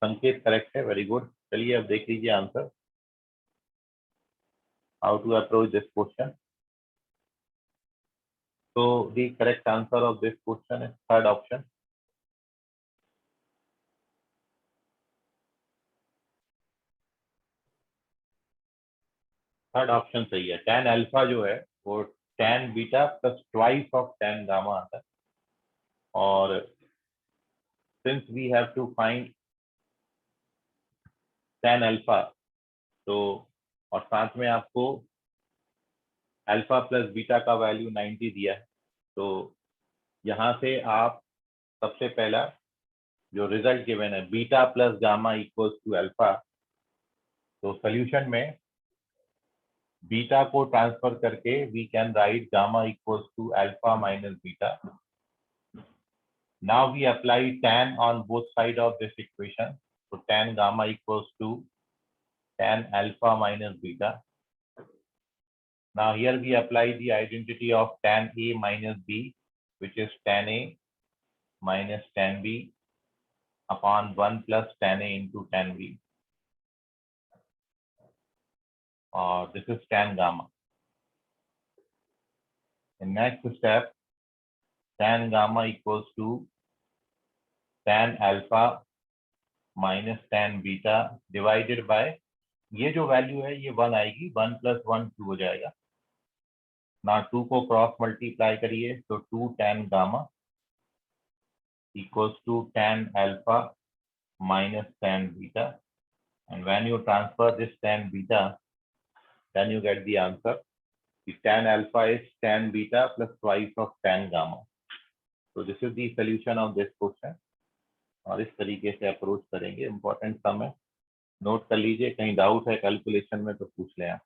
संकेत करेक्ट है, वेरी गुड। चलिए अब देख लीजिए answer, how to approach this question. So the correct answer of this question is third option. Third option सही है। tan अल्फा जो है वो tan beta plus twice of tan gamma आता है, और since we have to find tan alpha, तो और साथ में आपको अल्फा प्लस बीटा का वैल्यू 90 दिया है, तो यहाँ से आप सबसे पहला जो रिजल्ट गिवन है beta plus gamma equals to alpha, तो सोल्यूशन में बीटा को ट्रांसफर करके we can write gamma equals to alpha minus beta. Now we apply tan on both side of this equation, so tan gamma equals to tan alpha minus beta. Now here we apply the identity of tan A minus B, which is tan A minus tan B upon 1 plus tan A into tan B, or this is tan gamma. In next step, tan gamma equals to tan alpha minus tan beta divided by, ये जो value है ये 1 आएगी, 1 plus 1 2 हो जाएगा ना, 2 को cross multiply करिए तो 2 tan gamma equals to tan alpha minus tan beta, and when you transfer this tan beta then you get the answer. The tan alpha is tan beta plus twice of tan gamma. So this is the solution of this question, और इस तरीके से approach करेंगे। Important सम है, note कर लीजिए, कहीं doubt है कैलकुलेशन में तो पूछ लें आप।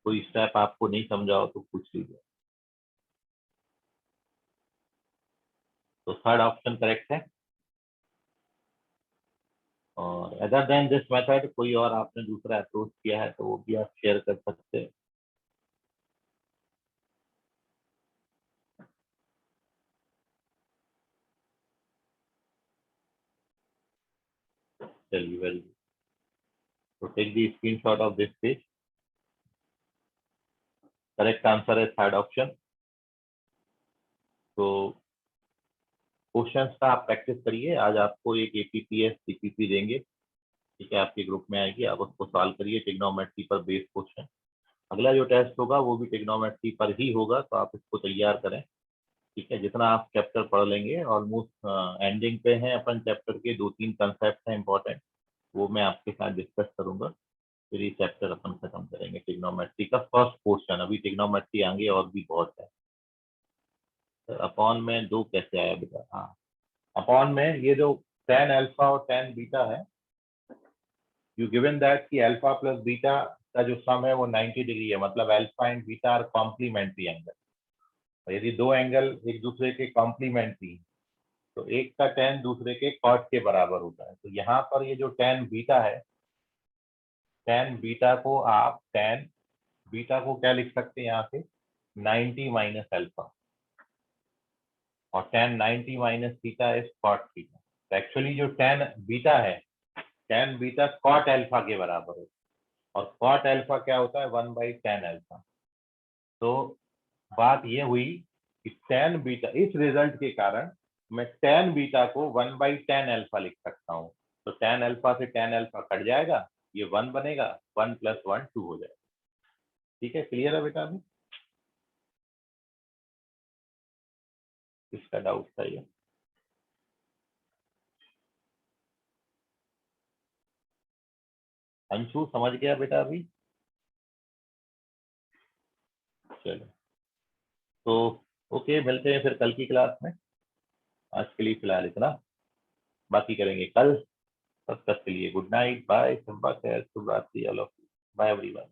कोई स्टेप आपको नहीं समझा हो तो पूछ लीजिए। तो थर्ड ऑप्शन करेक्ट है, और अदर देन दिस मेथड कोई और आपने दूसरा अप्रोच किया है तो वो भी आप शेयर कर सकते हैं। चलिए, वेरी गुड। तो take the screenshot of this page. Correct answer है थर्ड ऑप्शन। तो क्वेश्चंस का आप प्रैक्टिस करिए। आज आपको एक एपीपीएस सीपीपी देंगे, ठीक है, आपके ग्रुप में आएगी, आप उसको सॉल्व करिए, ट्रिग्नोमेट्री पर बेस्ड क्वेश्चन। अगला जो टेस्ट होगा वो भी ट्रिग्नोमेट्री पर ही होगा, तो आप इसको तैयार करें, ठीक है। जितना आप चैप्टर पढ़ लेंगे, ऑलमोस्ट एंडिंग पे हैं अपन चैप्टर के, 2-3 कंसेप्ट हैं इंपॉर्टेंट, वो मैं आपके साथ डिस्कस करूंगा, फिर ये चैप्टर अपन खत्म करेंगे। ट्रिग्नोमेट्री का फर्स्ट पोर्शन, अभी ट्रिग्नोमेट्री आएंगे और भी बहुत है। अपॉन में 2 कैसे आया बेटा? हाँ, अपॉन में ये जो tan अल्फा और tan बीटा है, यू गिवन दैट कि अल्फा प्लस बीटा का जो सम है वो 90 डिग्री है, मतलब alpha and beta are complementary angle. यदि 2 एंगल एक दूसरे के कॉम्प्लीमेंट्री, तो एक का tan दूसरे के cot के बराबर होता है। तो यहाँ पर ये जो tan बीटा है, tan बीटा को आप tan बीटा को क्या लिख सकते हैं यहाँ से, 90 माइनस अल्फा, और tan 90 minus theta is cot theta. तो एक्चुअली जो tan बीटा है, tan बीटा cot अल्फा के बराबर है, और cot अल्फा क्या होता है, 1/tan अल्फा। तो बात ये हुई कि tan बीटा, इस रिजल्ट के कारण मैं tan बीटा को 1/tan अल्फा लिख सकता हूँ। तो tan अल्फा से tan अल्फा कट जाएगा, ये 1 बनेगा, 1 + 1 2 हो जाएगा। ठीक है, क्लियर है बेटा? अभी किसका डाउट था ये? अंशु समझ गया बेटा अभी? चलो, तो ओके, मिलते हैं फिर कल की क्लास में। आज के लिए फिलहाल इतना, बाकी करेंगे कल। तब तक के लिए गुड नाइट, बाय, शुभ रात्रि, all of you, bye everyone.